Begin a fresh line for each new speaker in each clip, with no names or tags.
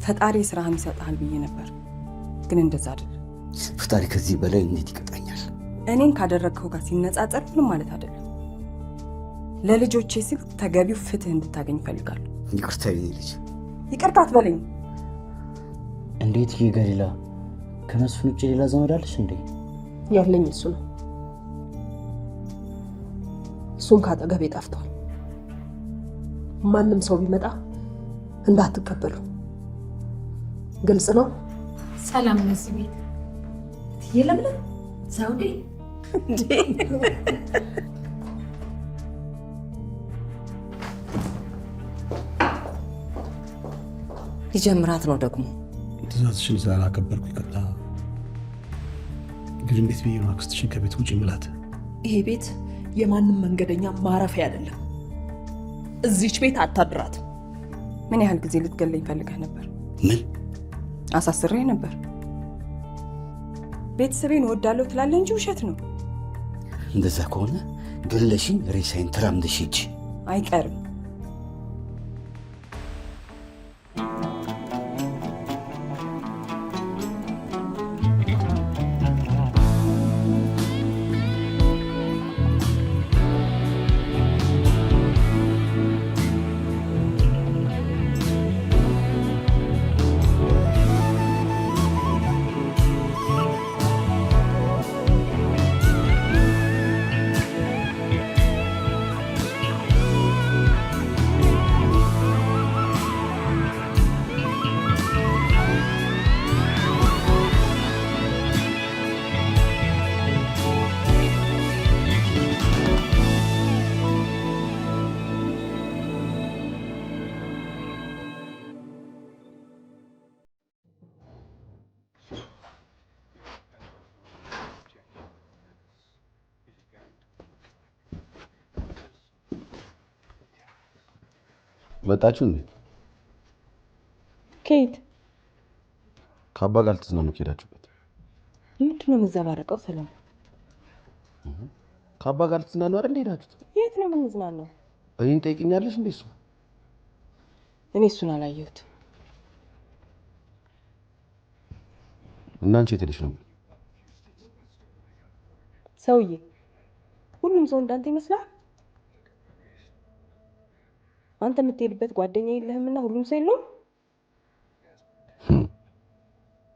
ፈጣሪ ስራህን ይሰጣል ብዬ ነበር፣ ግን እንደዛ አይደለም።
ፈጣሪ ከዚህ በላይ እንዴት ይቀጣኛል?
እኔን ካደረግከው ጋር ሲነጻጸር ምንም ማለት አይደለም። ለልጆቼ ስል ተገቢው ፍትህ እንድታገኝ እፈልጋለሁ።
ይቅርታ የኔ ልጅ።
ይቅርታ አትበለኝ።
እንዴት ገሊላ? ከመስፍን ውጭ ሌላ ዘመድ አለሽ እንዴ?
ያለኝ እሱ ነው። እሱን ካጠገቤ ጠፍቷል። ማንም ሰው ቢመጣ እንዳትቀበሉ። ግልጽ ነው።
ሰላም ነዚህ ቤት የለምለም ዘውዴ
እንዴ
ሊጀምራት ነው ደግሞ።
ትእዛዝሽን ስላላከበርኩ ይቅርታ። ግን እንዴት ብዬ ነው አክስትሽን ከቤት ውጭ ምላት?
ይሄ ቤት የማንም መንገደኛ ማረፊያ አይደለም። እዚች ቤት አታድራት።
ምን ያህል ጊዜ ልትገለኝ ፈልገህ ነበር?
ምን
አሳስሬ ነበር። ቤተሰቤን እወዳለሁ ትላለህ እንጂ ውሸት ነው።
እንደዛ ከሆነ ገለሽኝ ሬሳይን ተራምደሽ ሂጂ።
አይቀርም።
መጣችሁ እንዴ?
ከየት?
ከአባ ጋር ልትዝናኑ ከሄዳችሁበት?
ምንድን ነው የምዘባረቀው? ሰላም፣
ከአባ ጋር ልትዝናኑ አይደል ሄዳችሁት?
የት ነው የምንዝናናው?
እኔን ጠይቅኛለሽ እንዴ? እሱ
እኔ እሱን አላየሁት።
እና አንቺ የት ሄደሽ ነው?
ሰውዬ፣ ሁሉም ሰው እንዳንተ ይመስላል? አንተ የምትሄድበት ጓደኛ የለህምና ሁሉም ሰው የለውም?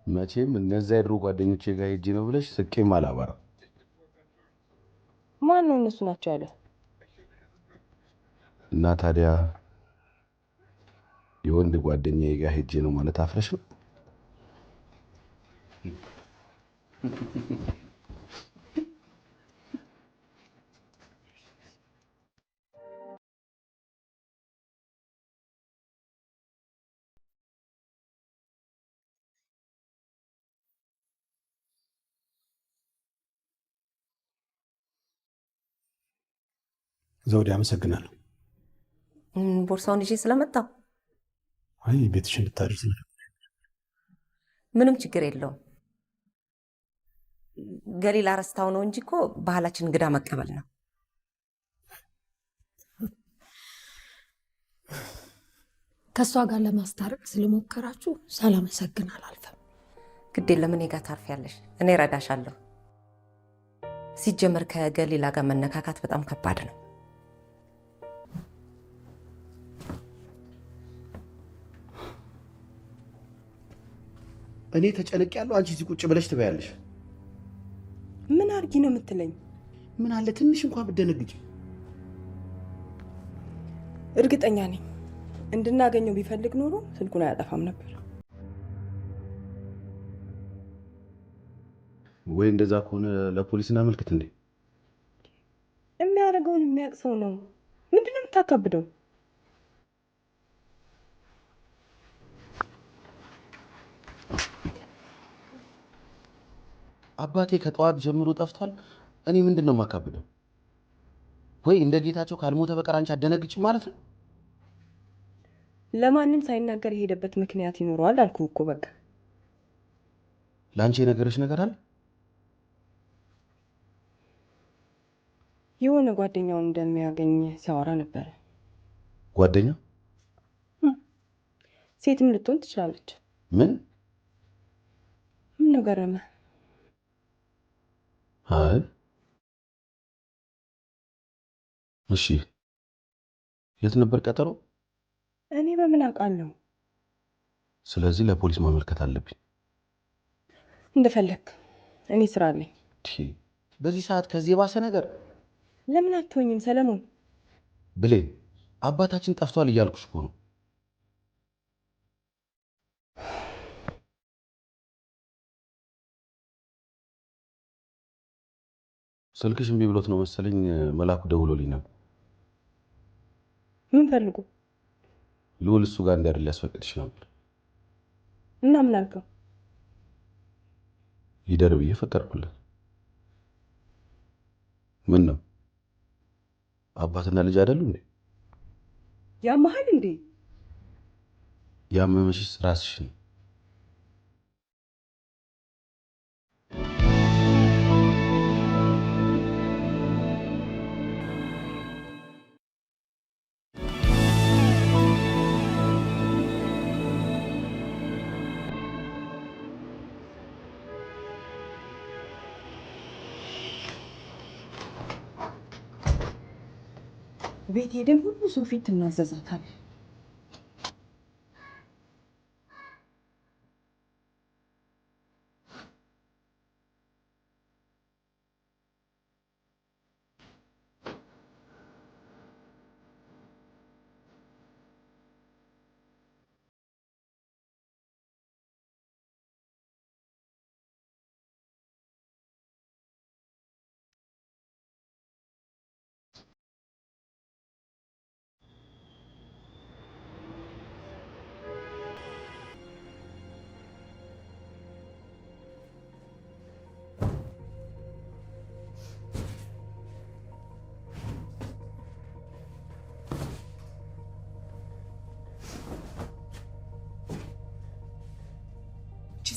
መቼም እነዛ የድሮ ጓደኞቼ ጋር ሄጄ ነው ብለሽ ስቄም አላባራም።
ማን ነው እነሱ ናቸው ያለ?
እና ታዲያ የወንድ ጓደኛዬ ጋር ሄጄ ነው ማለት አፍረሽ ነው? ዘውዴ አመሰግናለሁ።
ቦርሳውን ይዤ ስለመጣሁ
አይ ቤትሽ እንድታደርስ ነው።
ምንም ችግር የለውም። ገሊላ ረስታው ነው እንጂ እኮ ባህላችን እንግዳ መቀበል ነው።
ከእሷ ጋር ለማስታረቅ ስለሞከራችሁ ሳላመሰግን አላልፈም።
ግድ የለም፣ እኔ ጋር ታርፊያለሽ። እኔ እረዳሻለሁ። ሲጀመር ከገሊላ ጋር መነካካት በጣም ከባድ ነው።
እኔ ተጨነቅ ያለው አንቺ እዚህ ቁጭ ብለሽ ትበያለሽ።
ምን አድርጊ ነው የምትለኝ?
ምን አለ ትንሽ እንኳን ብትደነግጪ።
እርግጠኛ ነኝ እንድናገኘው ቢፈልግ ኖሮ ስልኩን አያጠፋም ነበር።
ወይ እንደዛ ከሆነ ለፖሊስ እናመልክት እንዴ?
የሚያደርገውን የሚያውቅ ሰው ነው። ምንድን ነው የምታካብደው?
አባቴ ከጠዋት ጀምሮ ጠፍቷል። እኔ ምንድን ነው የማካብደው? ወይ እንደ ጌታቸው ካልሞተ በቀር አንቺ አትደነግጭም ማለት ነው?
ለማንም ሳይናገር የሄደበት ምክንያት ይኖረዋል አልኩህ እኮ። በቃ
ለአንቺ የነገረሽ ነገር አለ?
የሆነ ጓደኛውን እንደሚያገኝ ሲያወራ ነበር።
ጓደኛ?
ሴትም ልትሆን ትችላለች።
ምን
ነው ገረመ?
አይ እሺ፣ የት ነበር ቀጠሮ?
እኔ በምን አውቃለሁ?
ስለዚህ ለፖሊስ ማመልከት አለብኝ።
እንደፈለክ፣ እኔ ስራ አለኝ።
በዚህ ሰዓት ከዚህ የባሰ ነገር
ለምን አትሆኝም ሰለሞን?
ብሌን፣ አባታችን ጠፍቷል እያልኩሽ እኮ ነው። ስልክሽ እምቢ ብሎት ነው መሰለኝ። መላኩ ደውሎልኝ ነበር።
ምን ፈልጉ?
ልውል እሱ ጋር እንዲያድር ሊያስፈቅድሽ ነበር።
እና ምን አልከው?
ይደር ብዬ ፈቀድኩለት። ምን ነው አባትና ልጅ አይደሉ እንዴ?
ያመሃል እንዴ?
ያመመሽስ ራስሽ ነው።
ቤት ሄደን ሁሉ ሰው ፊት እናዘዛታለን።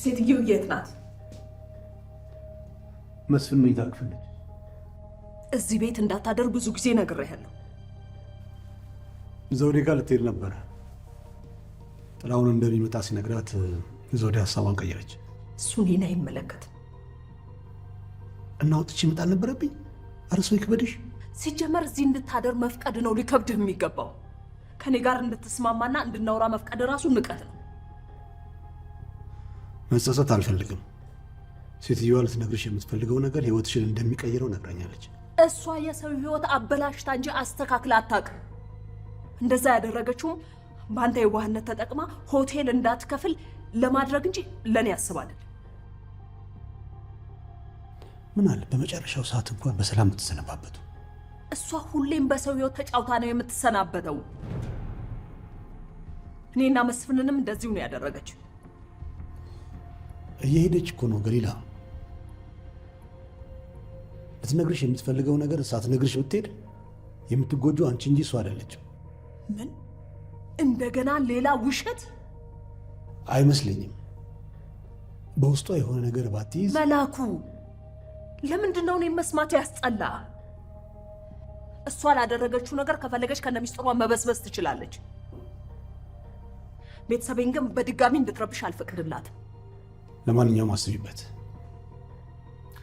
ሴትዮ የት ናት?
መስፍን መኝታ ክፍል ነች።
እዚህ ቤት እንዳታደር ብዙ ጊዜ ነግሬሃለሁ።
ዘውዴ ጋር ልትሄድ ነበረ። ጥላውን እንደሚመጣ ሲነግራት ዘውዴ ሀሳቧን ቀየረች።
እሱ እኔን አይመለከትም።
እና ወጥቼ መጣ አልነበረብኝ? አረሶ ይክበድሽ።
ሲጀመር እዚህ እንድታደር መፍቀድ ነው ሊከብድህ የሚገባው። ከኔ ጋር እንድትስማማና እንድናወራ መፍቀድ ራሱ ንቀት ነው።
መጸጸት አልፈልግም። ሴትዮዋ ልትነግርሽ የምትፈልገው ነገር ህይወትሽን እንደሚቀይረው ነግራኛለች።
እሷ የሰው ህይወት አበላሽታ እንጂ አስተካክላ አታውቅም። እንደዛ ያደረገችውም በአንተ የዋህነት ተጠቅማ ሆቴል እንዳትከፍል ለማድረግ እንጂ ለኔ ያስባል።
ምን አለ በመጨረሻው ሰዓት እንኳን በሰላም የምትሰነባበቱ።
እሷ ሁሌም በሰው ህይወት ተጫውታ ነው የምትሰናበተው። እኔና መስፍንንም እንደዚሁ ነው ያደረገችው።
እየሄደች እኮ ነው ገሊላ። ልትነግርሽ የምትፈልገው ነገር ሳትነግርሽ ብትሄድ የምትጎጂው አንቺ እንጂ እሷ አይደለችም።
ምን እንደገና ሌላ ውሸት?
አይመስለኝም። በውስጧ የሆነ ነገር ባትይዝ።
መላኩ ለምንድን ነው እኔን መስማት ያስጠላ? እሷ ላደረገችው ነገር ከፈለገች ከነሚስጥሯ መበስበስ ትችላለች። ቤተሰቤን ግን በድጋሚ እንድትረብሽ አልፈቅድላትም።
ለማንኛውም አስቢበት።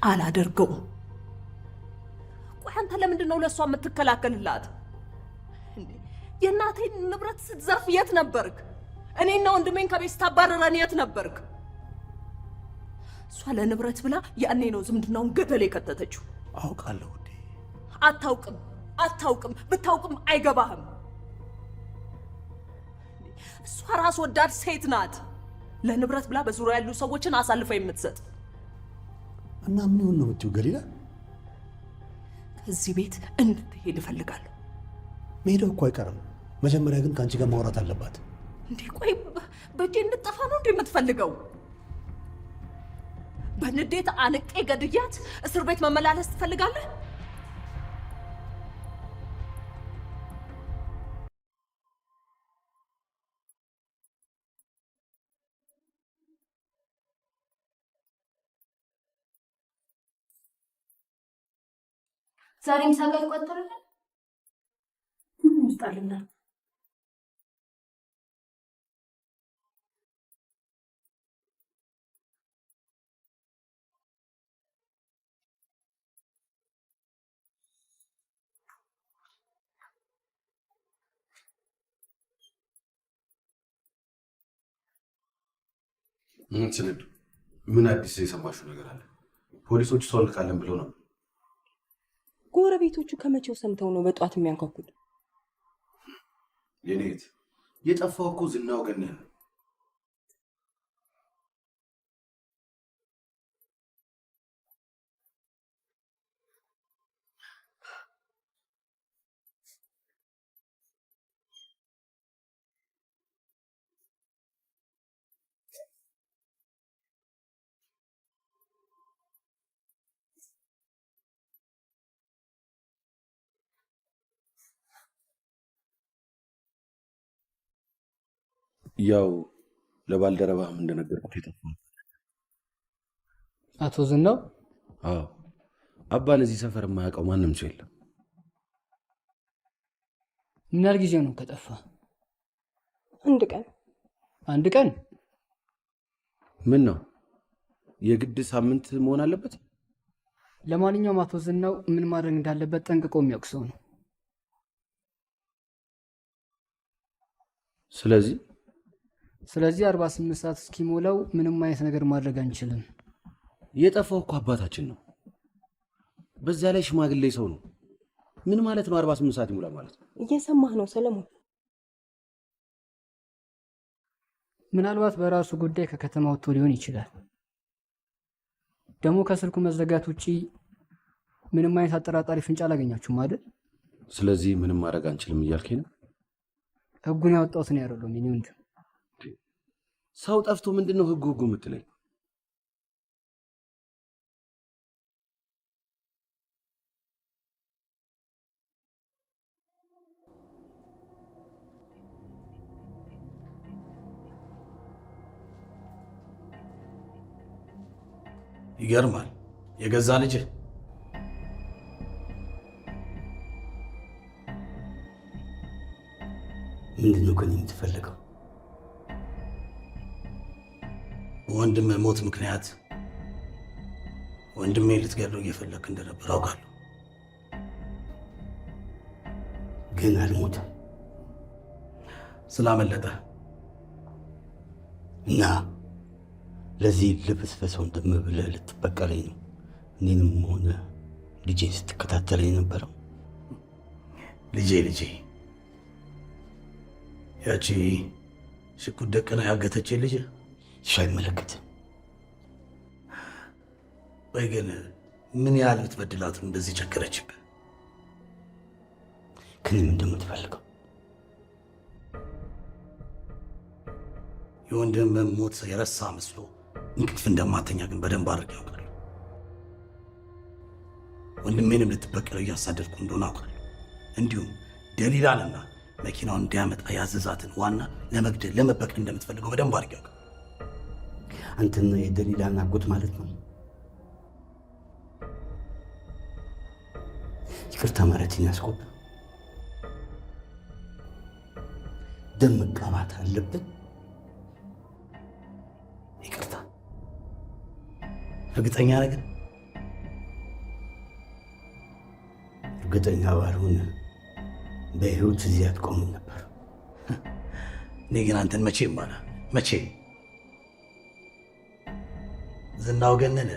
አላደርገውም። ቆይ አንተ ለምንድን ነው ለእሷ የምትከላከልላት? የእናቴን ንብረት ስትዘርፍ የት ነበርክ? እኔና ወንድሜን ከቤት ስታባረረን የት ነበርክ? እሷ ለንብረት ብላ ያኔ ነው ዝምድናውን ገደል የከተተችው።
አውቃለሁ እንዴ።
አታውቅም። ብታውቅም አይገባህም። እሷ ራስ ወዳድ ሴት ናት። ለንብረት ብላ በዙሪያ ያሉ ሰዎችን አሳልፈ የምትሰጥ።
እና ምን ይሁን ነው የምትይው ገሊላ?
ከዚህ ቤት እንድትሄድ እፈልጋለሁ።
መሄደው እኮ አይቀርም። መጀመሪያ ግን ከአንቺ ጋር ማውራት አለባት።
እንዴ ቆይ በእጄ እንድጠፋ ነው እንዴ የምትፈልገው? በንዴት አንቄ ገድያት እስር ቤት መመላለስ ትፈልጋለህ?
ዛሬ ምሳ ጋር ይቆጠራል። ይጣልና
ስንዱ ምን አዲስ የሰማሽው ነገር አለ? ፖሊሶቹ ሰው ልካለን ብለው ነው።
ጎረቤቶቹ ከመቼው ሰምተው ነው በጧት የሚያንኳኩት?
የኔት የጠፋው እኮ ዝናው ገነን ነው። ያው ለባልደረባህም እንደነገርኩት የጠፋው
አቶ ዝናው?
አዎ አባን እዚህ ሰፈር የማያውቀው ማንም ሰው የለም።
ምን ያህል ጊዜው ነው ከጠፋ?
አንድ ቀን።
አንድ ቀን?
ምን ነው የግድ ሳምንት መሆን አለበት?
ለማንኛውም አቶ ዝናው ምን ማድረግ እንዳለበት ጠንቅቆ የሚያውቅ ሰው ነው።
ስለዚህ
48 ሰዓት እስኪሞላው ምንም አይነት ነገር ማድረግ አንችልም።
የጠፋው እኮ አባታችን ነው። በዛ ላይ ሽማግሌ ሰው ነው። ምን ማለት ነው 48 ሰዓት ይሞላል ማለት ነው?
እየሰማህ ነው ሰለሞን?
ምናልባት በራሱ ጉዳይ ከከተማ ወጥቶ ሊሆን ይችላል። ደግሞ ከስልኩ መዘጋት ውጪ ምንም አይነት አጠራጣሪ ፍንጭ አላገኛችሁም አይደል?
ስለዚህ ምንም ማድረግ አንችልም እያልከኝ ነው?
ህጉን ያወጣሁት ነው ያረለው ምን ይሁን።
ሰው ጠፍቶ ምንድነው ህጉ የምትለኝ?
ይገርማል። የገዛ ልጅ
ምንድነው ከኔ የምትፈልገው?
ወንድም ሞት ምክንያት ወንድሜ ልትገድለው እየፈለክ እንደነበር አውቃለሁ።
ግን አልሞተም።
ስላመለጠ
እና ለዚህ ልብስፈሰው ወንድም ብለህ ልትበቀለኝ ነው እኔንም ሆነ ልጄን ስትከታተለኝ ነበረው?
ልጄ ያቺ ሽጉጥ ደቅና ያገተች ልጅ
እሱ አይመለከትም።
ወይ ግን ምን ያህል ብትበድላት እንደዚህ ቸገረችብህ?
ከእኔም እንደምትፈልገው
የወንድም ሞት የረሳ መስሎ እንቅልፍ እንደማተኛ ግን በደንብ አድርጌ ያውቃለሁ። ወንድሜንም ልትበቀለው እያሳደድኩ እንደሆነ አውቃለሁ። እንዲሁም ደሊላንና መኪናውን እንዲያመጣ ያዘዛትን ዋና ለመግደል ለመበቀል እንደምትፈልገው በደንብ አድርጌ ያውቃለሁ።
አንተና የደሊላን አጎት ማለት ነው? ይቅርታ ማለትን ያስቆብ። ደም መቃባት አለብን? ይቅርታ።
እርግጠኛ ነገር
እርግጠኛ ባልሆን በህይወት እዚህ አትቆምም ነበር።
እኔ ግን አንተን መቼም አላ መቼም ዝናው ገነነ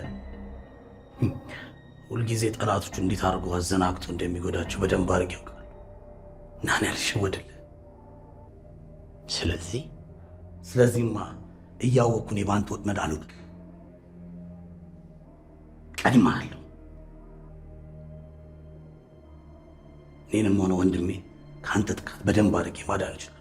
ሁልጊዜ ጠላቶቹ እንዴት አድርጎ አዘናግቶ እንደሚጎዳቸው በደንብ አድርጌ ያውቃል። ናን ያልሸወድልህ። ስለዚህማ እያወቅኩ እኔ በአንተ ወጥመድ አልወድቅም። ቀድሜሃለሁ። እኔንም ሆነ ወንድሜ ከአንተ ጥቃት በደንብ አድርጌ ማዳን እችላለሁ።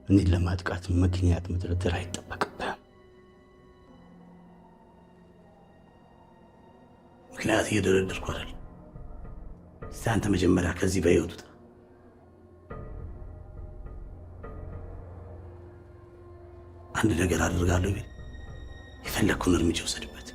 እኔን ለማጥቃት ምክንያት መደርደር አይጠበቅብህም።
ምክንያት እየደረደርኩ አይደል። እስቲ አንተ መጀመሪያ ከዚህ በህይወት ውጣ። አንድ ነገር አድርጋለሁ ቢል የፈለግኩን እርምጃ ወሰድበት።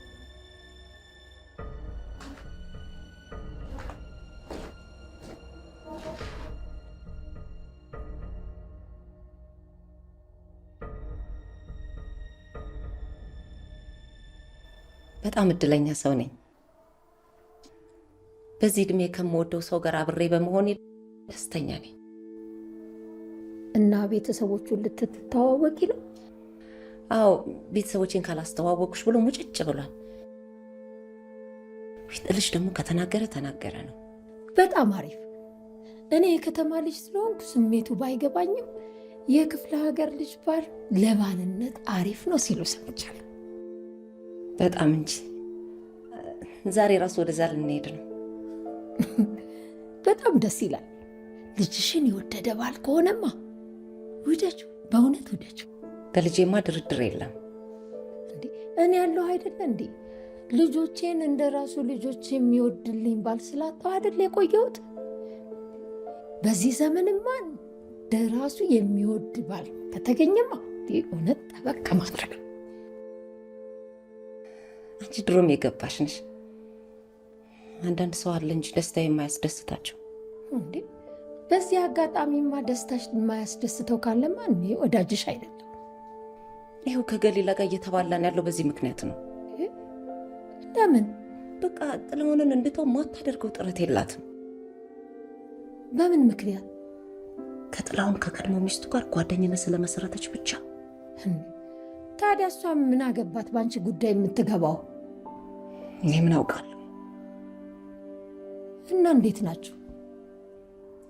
በጣም እድለኛ ሰው ነኝ። በዚህ እድሜ ከምወደው ሰው ጋር አብሬ በመሆኔ ደስተኛ ነኝ።
እና ቤተሰቦቹን ልትተዋወቂ ነው?
አዎ ቤተሰቦቼን ካላስተዋወቅሽ ብሎ ሙጭጭ ብሏል። ልጅ ደግሞ ከተናገረ ተናገረ ነው።
በጣም አሪፍ። እኔ የከተማ ልጅ ስለሆንኩ ስሜቱ ባይገባኝም የክፍለ ሀገር ልጅ ባል ለባልነት አሪፍ ነው ሲሉ ሰምቻለሁ።
በጣም እንጂ ዛሬ ራሱ ወደዛ ልንሄድ ነው።
በጣም ደስ ይላል። ልጅሽን የወደደ ባል ከሆነማ ውደችው፣ በእውነት ውደችው።
በልጄማ ድርድር የለም።
እኔ ያለው አይደለ እንዴ ልጆቼን እንደ ራሱ ልጆች የሚወድልኝ ባል ስላጣሁ አይደል የቆየሁት። በዚህ ዘመንማ እንደ ራሱ የሚወድ ባል ከተገኘማ እውነት ጠበቅ ማድረግ።
አንቺ ድሮም የገባሽ ነሽ። አንዳንድ ሰው አለ እንጂ ደስታ የማያስደስታቸው።
እንዴ በዚህ አጋጣሚማ ደስታሽ የማያስደስተው ካለማ እኔ ወዳጅሽ አይደለም።
ይኸው ከገሊላ ጋር እየተባላን ያለው በዚህ ምክንያት ነው።
ለምን?
በቃ ጥላሁንን እንድተው ማታደርገው ጥረት የላትም።
በምን ምክንያት?
ከጥላሁን ከቀድሞ ሚስቱ ጋር ጓደኝነት ስለመሰረተች ብቻ።
ታዲያ እሷ ምን አገባት በአንቺ ጉዳይ የምትገባው?
እኔ ምን አውቃለሁ።
እና እንዴት ናቸው?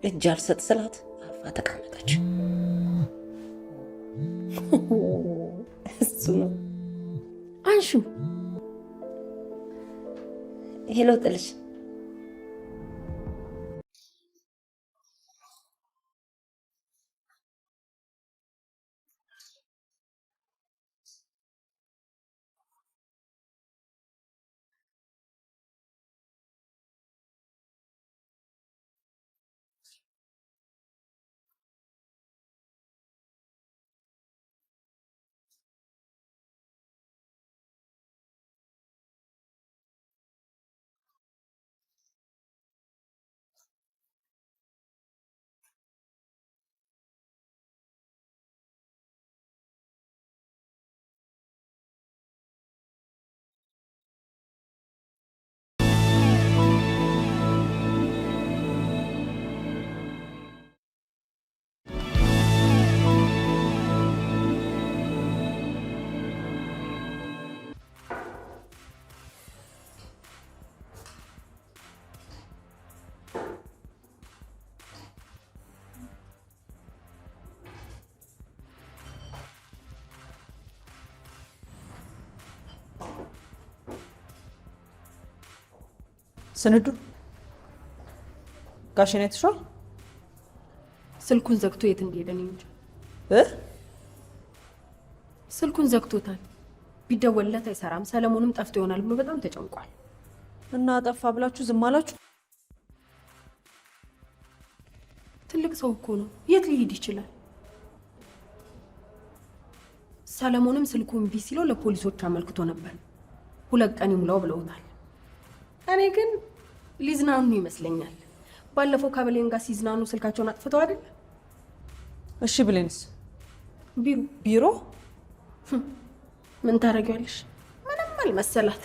እጅ አልሰጥ ስላት አርፋ ተቀመጠች። እሱ ነው
አንሹ።
ሄሎ ጥልሽ፣
ስንዱ ጋሽን አይተሽዋል? ስልኩን ዘግቶ የት እንደሄደ ነው እንጂ ስልኩን ዘግቶታል። ቢደወልለት አይሰራም። ሰለሞንም ጠፍቶ ይሆናል ብሎ በጣም ተጨንቋል። እና ጠፋ ብላችሁ ዝም አላችሁ? ትልቅ ሰው እኮ ነው፣ የት ሊሄድ ይችላል? ሰለሞንም ስልኩ እምቢ ሲለው ለፖሊሶች አመልክቶ ነበር። 2 ቀን ይሙላው ብለውታል። እኔ ግን ሊዝናኑ ይመስለኛል። ባለፈው ከብሌን ጋር ሲዝናኑ ስልካቸውን አጥፍተው አይደል?
እሺ ብሌንስ?
ቢሮ ምን ታደርጊያለሽ? ምንም አልመሰላት።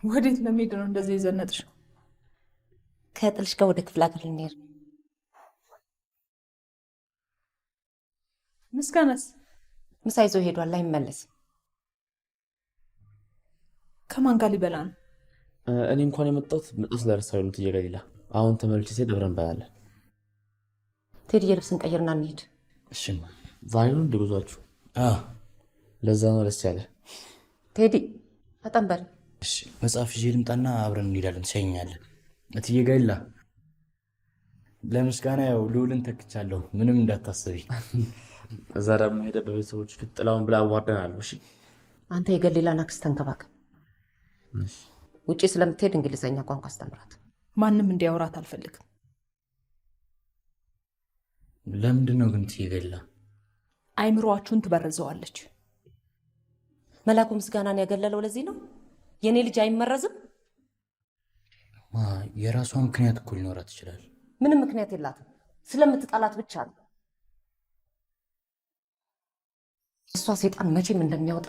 ወዴት ለመሄድ ነው እንደዚህ የዘነጥሽ?
ከጥልሽ ጋር ወደ ክፍለ ሀገር ልንሄድ ነው።
ምስጋናስ?
ምሳ ይዞ ሄዷል፣ አይመለስም።
ከማን ጋር ሊበላ ነው?
እኔ እንኳን የመጣሁት መጣስ ለርሳው ነው ትየገሊላ። አሁን ተመልሼ ሲሄድ አብረን እንበላለን።
ቴዲዬ ልብስን ቀይርና እንሂድ።
እሺ ዛሬ ነው እንደጉዟችሁ? ለዛ ነው ደስ ያለ።
ቴዲ በጣም በል።
እሺ መጽሐፍ ይዤ ልምጣና አብረን እንሄዳለን። ትሸኛለህ? እትዬ ገሊላ ለምስጋና ያው ልውልን ተክቻለሁ፣ ምንም እንዳታስቢ። እዛ ደግሞ ሄደህ በቤተሰቦች ፊት ጥላውን ብላ አዋርደናለሁ። እሺ
አንተ የገሊላን አክስት ተንከባከብ። ውጪ ስለምትሄድ እንግሊዘኛ ቋንቋ አስተምራት።
ማንም እንዲያወራት አልፈልግም።
ለምንድን ነው ግን እትዬ ገሊላ?
አይምሮአችሁን ትበርዘዋለች።
መላኩ ምስጋናን ያገለለው ለዚህ ነው። የኔ ልጅ አይመረዝም።
የራሷ ምክንያት እኮ ሊኖራት ይችላል።
ምንም ምክንያት የላትም። ስለምትጠላት ብቻ ነው። እሷ ሰይጣን መቼም እንደሚያወጣ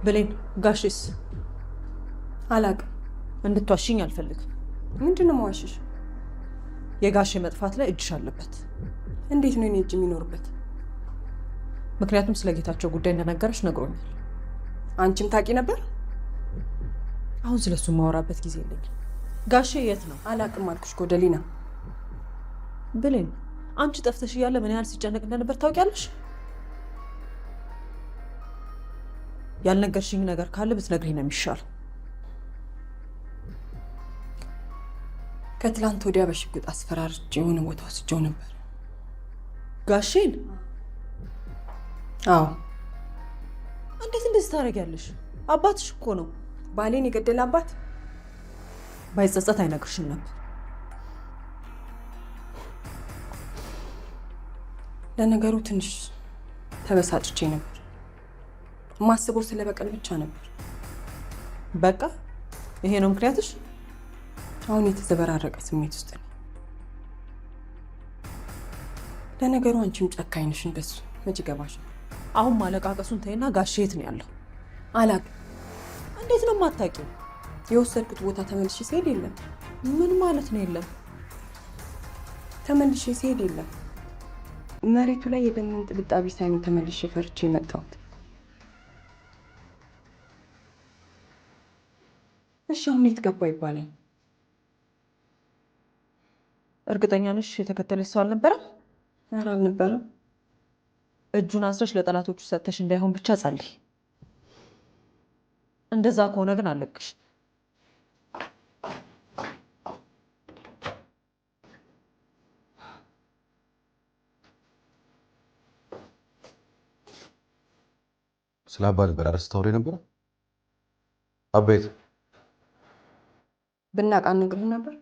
ብሌን ጋሽስ?
አላቅም።
እንድትዋሽኝ አልፈልግም።
ምንድን ነው መዋሽሽ?
የጋሼ መጥፋት ላይ እጅሽ አለበት።
እንዴት ነው የኔ እጅ የሚኖርበት?
ምክንያቱም ስለ ጌታቸው ጉዳይ እንደነገረች ነግሮኛል።
አንቺም ታውቂ ነበር?
አሁን ስለሱ ማወራበት ጊዜ የለኝም። ጋሼ የት ነው?
አላቅም አልኩሽ እኮ ደሊና።
ብሌን አንቺ ጠፍተሽ እያለ ምን ያህል ሲጨነቅ እንደነበር ታውቂያለሽ? ያልነገርሽኝ ነገር ካለ ብትነግሪኝ ነው የሚሻለው።
ከትላንት ወዲያ በሽጉጥ አስፈራርቼ የሆነ ቦታ ወስጄው ነበር።
ጋሼን?
አዎ።
እንዴት እንደዚህ ታደርጊያለሽ? አባትሽ እኮ ነው።
ባሌን የገደለ አባት
ባይጸጸት አይነግርሽም ነበር።
ለነገሩ ትንሽ ተበሳጭቼ ነበር። ማስበው ስለ በቀል ብቻ ነበር።
በቃ ይሄ ነው ምክንያትሽ?
አሁን የተዘበራረቀ ስሜት ውስጥ ነው። ለነገሩ አንቺም ጨካኝ ነሽ እንደሱ። መች ገባሽ?
አሁን ማለቃቀሱን ተይና ጋሼ የት ነው ያለው?
አላውቅም።
እንዴት ነው የማታውቂው?
የወሰድኩት ቦታ ተመልሼ ሲሄድ የለም።
ምን ማለት ነው የለም?
ተመልሼ ሲሄድ የለም። መሬቱ ላይ የደምን ጥብጣቢ ሳይሆን ተመልሼ ፈርቼ የመጣሁት። እሺ አሁን የት ገባ ይባላል?
እርግጠኛ ነሽ የተከተለች ሰው አልነበረም?
ኧረ አልነበረም።
እጁን አስረሽ ለጠላቶቹ ሰጥተሽ እንዳይሆን ብቻ ጸልይ። እንደዛ ከሆነ ግን አለቅሽ።
ስለ አባ ነበር አረስታውሬ ነበር። አቤት
ብናውቅ አንነግርህም ነበር።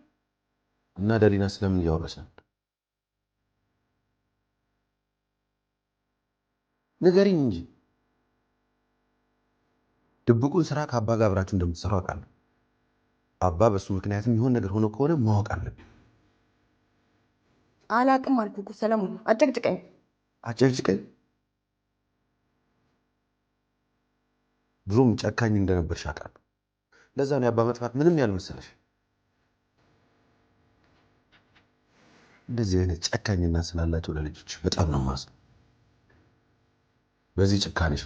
እና ደሊና ስለምን እያወራች ነበር? ንገሪኝ እንጂ። ድብቁን ስራ ከአባ ጋር አብራችሁ እንደምትሰሩ አውቃለሁ። አባ በሱ ምክንያትም ይሆን ነገር ሆኖ ከሆነ ማወቅ አለብኝ።
አላውቅም አልኩህ እኮ ሰለሞን። አጨቅጭቀኝ
አጨቅጭቀኝ? ድሮም ጨካኝ እንደነበርሽ አውቃለሁ። ለዛ ነው የአባ መጥፋት ምንም ያልመሰለሽ። እንደዚህ አይነት ጨካኝና ስላላቸው ለልጆች በጣም ነው የማዝነው። በዚህ ጭካኔሽ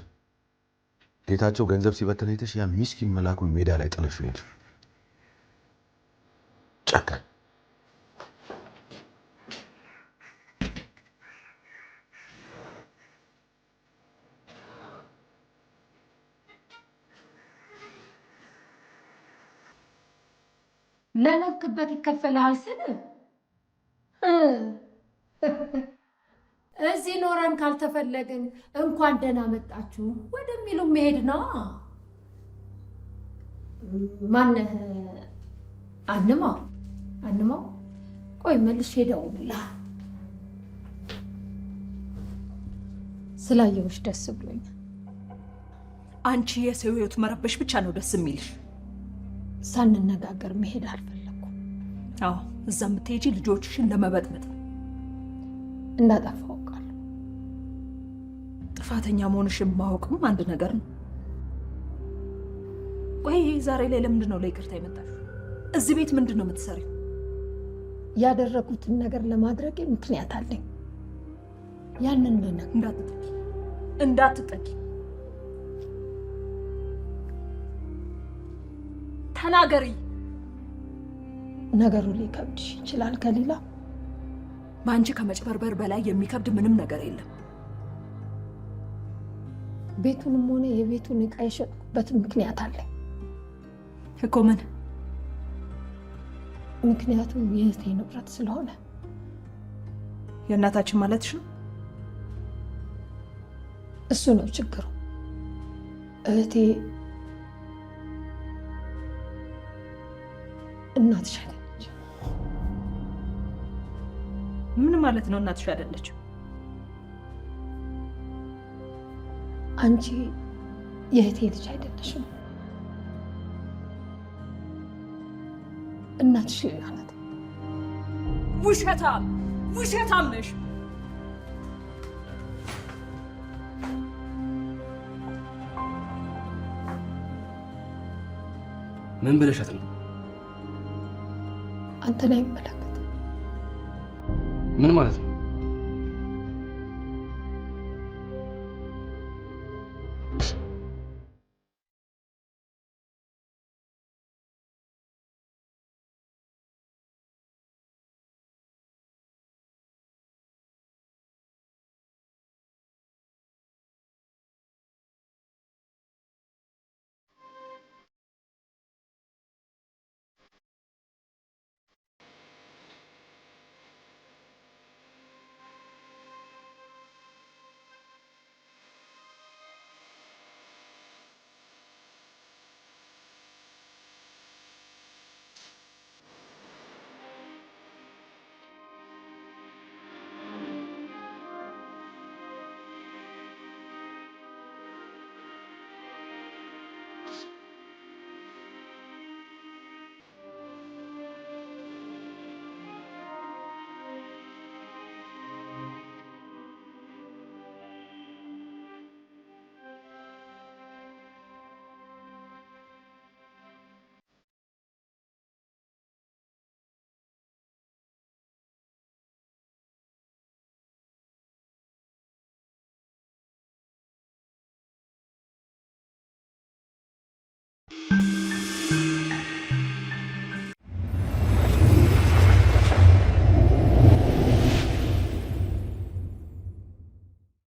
ጌታቸው ገንዘብ ሲበተን አይተሽ ያ ሚስኪን መላኩን ሜዳ ላይ ጥለሽ ሄድሽ። ጨካኝ።
ለነክበት ይከፈልሃል ስል እዚህ ኖረን ካልተፈለግን እንኳን ደህና መጣችሁ ወደሚሉ መሄድ ነው። ማነህ? አንማው ቆይ መልሼ እደውልልሃለሁ። ስላየሁሽ ደስ ብሎኛል።
አንቺ የሰው ህይወት መረበሽ ብቻ ነው ደስ የሚልሽ።
ሳንነጋገር መሄድ አልፈለኩም።
አዎ እዛ የምትሄጂ ልጆችሽን ለመበጥበጥ ነው።
እንዳጠፋ አውቃለሁ።
ጥፋተኛ መሆንሽን ማወቅም አንድ ነገር ነው። ቆይ ዛሬ ላይ ለምንድን ነው ለይቅርታ የመጣሽው? እዚህ ቤት ምንድን ነው የምትሰሪው?
ያደረጉትን ነገር ለማድረግ ምክንያት አለኝ። ያንን ልነግርሽ።
እንዳትጠቂ ተናገሪ።
ነገሩ ሊከብድሽ ይችላል ከሌላ።
በአንቺ ከመጭበርበር በላይ የሚከብድ ምንም ነገር የለም።
ቤቱንም ሆነ የቤቱን ዕቃ የሸጥኩበትን ምክንያት አለኝ
እኮ። ምን?
ምክንያቱም የእህቴ ንብረት ስለሆነ።
የእናታችን ማለትሽ ነው?
እሱ ነው ችግሩ። እህቴ እናትሽ አይደለች።
ምን ማለት ነው እናትሽ አይደለች?
አንቺ የእህቴ ልጅ አይደለሽም። እናትሽ ሌላ ናት።
ውሸታም ውሸታም ነሽ።
ምን ብለሻት ነው?
አንተን አይመለከትም።
ምን ማለት ነው?